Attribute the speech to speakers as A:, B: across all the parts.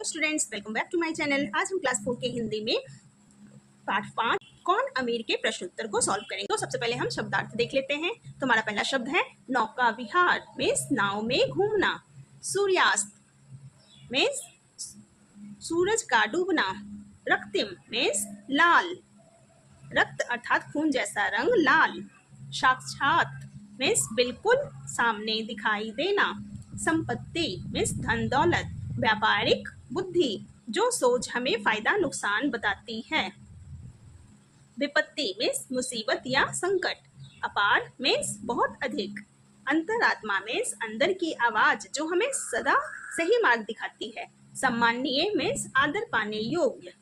A: Students, welcome back to my channel. आज हम class 4 के हिंदी में पार्ट 5 कौन अमीर के प्रश्न उत्तर को सॉल्व करेंगे। तो सबसे पहले हम शब्दार्थ देख लेते हैं। तो हमारा पहला शब्द है नौका विहार, मीन्स नाव में घूमना। सूर्यास्त मीन्स सूरज का डूबना। रक्तिम मीन्स लाल, रक्त अर्थात खून जैसा रंग लाल। साक्षात मीन्स बिल्कुल सामने दिखाई देना। संपत्ति मीन्स धन दौलत। व्यापारिक बुद्धि, जो सोच हमें फायदा नुकसान बताती है। विपत्ति मीन्स मुसीबत या संकट। अपार मीन्स बहुत अधिक। अंतरात्मा मीन्स अंदर की आवाज जो हमें सदा सही मार्ग दिखाती है। सम्माननीय मीन्स आदर पाने योग्य।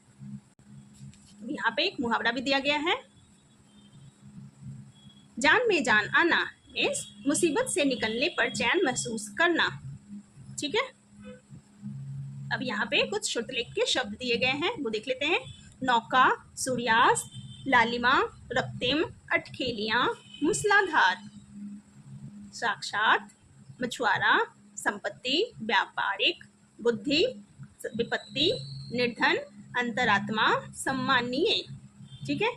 A: यहाँ पे एक मुहावरा भी दिया गया है। जान में जान आना मीन्स मुसीबत से निकलने पर चैन महसूस करना। ठीक है, अब यहाँ पे कुछ श्रुतलेख के शब्द दिए गए हैं, वो देख लेते हैं। नौका, सूर्यास्त, लालिमा, रक्तिम, अटखेलियां, मूसलाधार। साक्षात, मछुआरा, संपत्ति, व्यापारिक बुद्धि, विपत्ति, निर्धन, अंतरात्मा, सम्माननीय। ठीक है,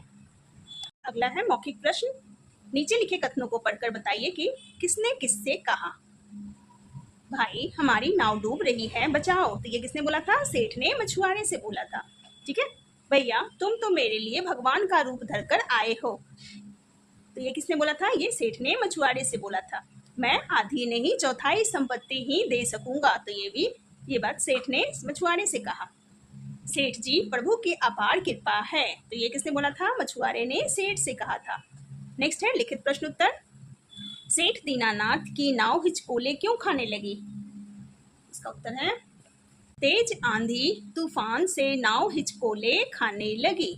A: अगला है मौखिक प्रश्न। नीचे लिखे कथनों को पढ़कर बताइए कि किसने किससे कहा। भाई हमारी नाव डूब रही है, बचाओ। तो ये किसने बोला था? सेठ ने मछुआरे से बोला था। ठीक है, भैया तुम तो मेरे लिए भगवान का रूप धरकर आए हो। तो ये किसने बोला था? ये सेठ ने मछुआरे से बोला था। मैं आधी नहीं चौथाई संपत्ति ही दे सकूंगा। तो ये बात सेठ ने मछुआरे से कहा। सेठ जी प्रभु की अपार कृपा है। तो ये किसने बोला था? मछुआरे ने सेठ से कहा था। नेक्स्ट है लिखित प्रश्न उत्तर। सेठ दीनानाथ की नाव हिचकोले क्यों खाने लगी? इसका उत्तर है तेज आंधी तूफान से नाव हिचकोले खाने लगी।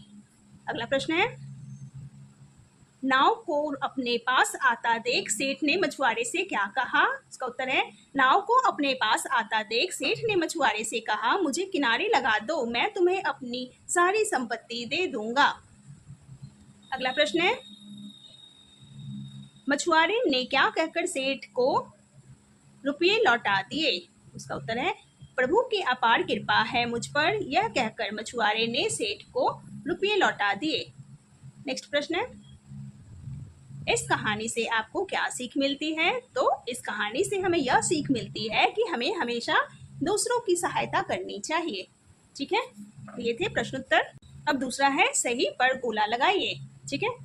A: अगला प्रश्न है नाव को अपने पास आता देख सेठ ने मछुआरे से क्या कहा? इसका उत्तर है नाव को अपने पास आता देख सेठ ने मछुआरे से कहा, मुझे किनारे लगा दो, मैं तुम्हें अपनी सारी संपत्ति दे दूंगा। अगला प्रश्न है मछुआरे ने क्या कहकर सेठ को रुपये लौटा दिए? उसका उत्तर है प्रभु की अपार कृपा है मुझ पर, यह कहकर मछुआरे ने सेठ को रुपये लौटा दिए। नेक्स्ट प्रश्न है इस कहानी से आपको क्या सीख मिलती है? तो इस कहानी से हमें यह सीख मिलती है कि हमें हमेशा दूसरों की सहायता करनी चाहिए। ठीक है, तो ये थे प्रश्नोत्तर। अब दूसरा है सही पर गोला लगाइए। ठीक है,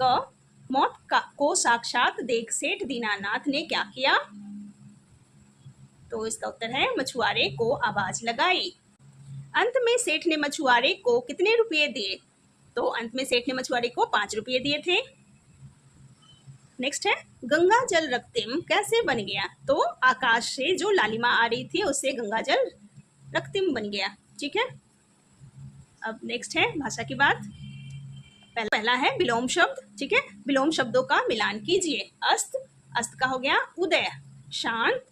A: क मौत को साक्षात देख सेठ दीनानाथ ने क्या किया? तो इसका उत्तर है मछुआरे को आवाज लगाई। अंत में सेठ ने मछुआरे को कितने रुपये दिए? तो अंत में सेठ ने मछुआरे को 5 रुपये दिए थे। नेक्स्ट है गंगा जल रक्तिम कैसे बन गया? तो आकाश से जो लालिमा आ रही थी उससे गंगा जल रक्तिम बन गया। ठीक है, अब नेक्स्ट है भाषा की बात। पहला है विलोम शब्द। ठीक है, विलोम शब्दों का मिलान कीजिए। अस्त, अस्त का हो गया उदय। शांत,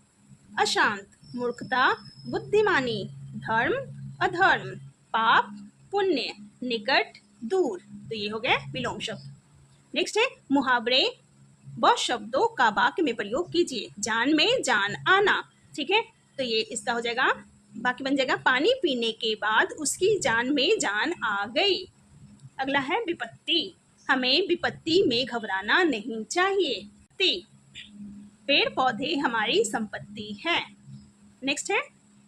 A: अशांत। मूर्खता, बुद्धिमानी। धर्म, अधर्म। पाप, पुण्य। निकट, दूर। तो ये हो गया विलोम शब्द। नेक्स्ट है मुहावरे व शब्दों का वाक्य में प्रयोग कीजिए। जान में जान आना। ठीक है, तो ये इसका हो जाएगा, बाकी बन जाएगा पानी पीने के बाद उसकी जान में जान आ गई। अगला है विपत्ति, हमें विपत्ति में घबराना नहीं चाहिए। पेड़ पौधे हमारी संपत्ति है। नेक्स्ट है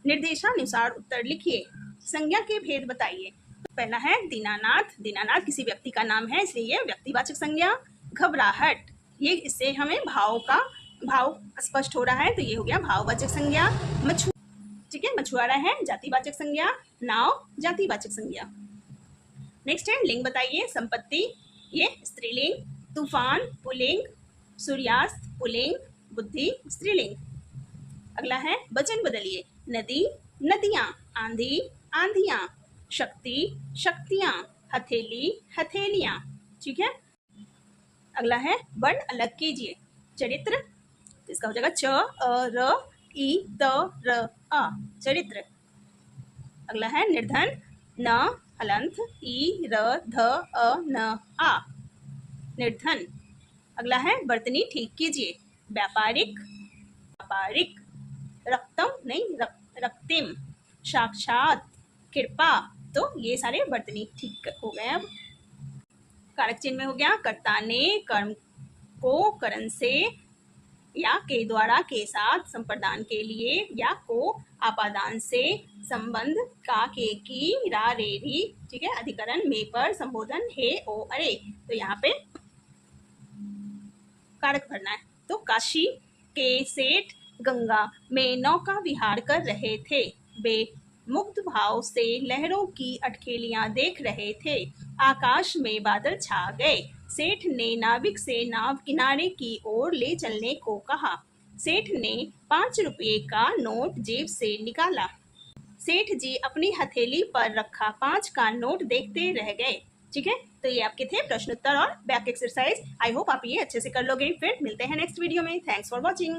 A: निर्देशानुसार उत्तर लिखिए। संज्ञा के भेद बताइए। पहला है दीनानाथ, दीनानाथ किसी व्यक्ति का नाम है इसलिए यह व्यक्तिवाचक संज्ञा। घबराहट, ये इससे हमें भाव स्पष्ट हो रहा है, तो ये हो गया भाववाचक संज्ञा। ठीक है, मछुआरा है जातिवाचक संज्ञा। नाव जातिवाचक संज्ञा। नेक्स्ट है लिंग बताइए। संपत्ति ये स्त्रीलिंग। तूफान पुल्लिंग। सूर्यास्त पुल्लिंग। बुद्धि स्त्रीलिंग। अगला है वचन बदलिए। नदी नदियां। आंधी आंधियां। शक्ति शक्तियां। हथेली हथेलियां। ठीक है, अगला है वर्ण अलग कीजिए। चरित्र, इसका हो जाएगा च अ र ई त र अ, चरित्र। अगला है निर्धन, न हलंत ई र ध अ न आ, निर्धन। अगला है वर्तनी ठीक कीजिए। व्यापारिक, व्यापारिक। रक्तम नहीं रक्तिम। साक्षात, कृपा। तो ये सारे वर्तनी ठीक हो गए। अब कारक चिन्ह में हो गया कर्ता ने कर्म को करण से या के द्वारा के साथ संप्रदान के लिए या को आपादान से संबंध का के की रा रे री, ठीक है, अधिकरण में पर संबोधन हे ओ अरे। तो यहाँ पे कारक भरना है। तो काशी के सेठ गंगा में नौका विहार कर रहे थे। वे मुग्ध भाव से लहरों की अटखेलियां देख रहे थे। आकाश में बादल छा गए। सेठ ने नाविक से नाव किनारे की ओर ले चलने को कहा। सेठ ने 5 रुपये का नोट जेब से निकाला। सेठ जी अपनी हथेली पर रखा 5 का नोट देखते रह गए। ठीक है, तो ये आपके थे प्रश्नोत्तर और वाक्य एक्सरसाइज। आई होप आप ये अच्छे से कर लोगे। फिर मिलते हैं नेक्स्ट वीडियो में। Thanks for watching.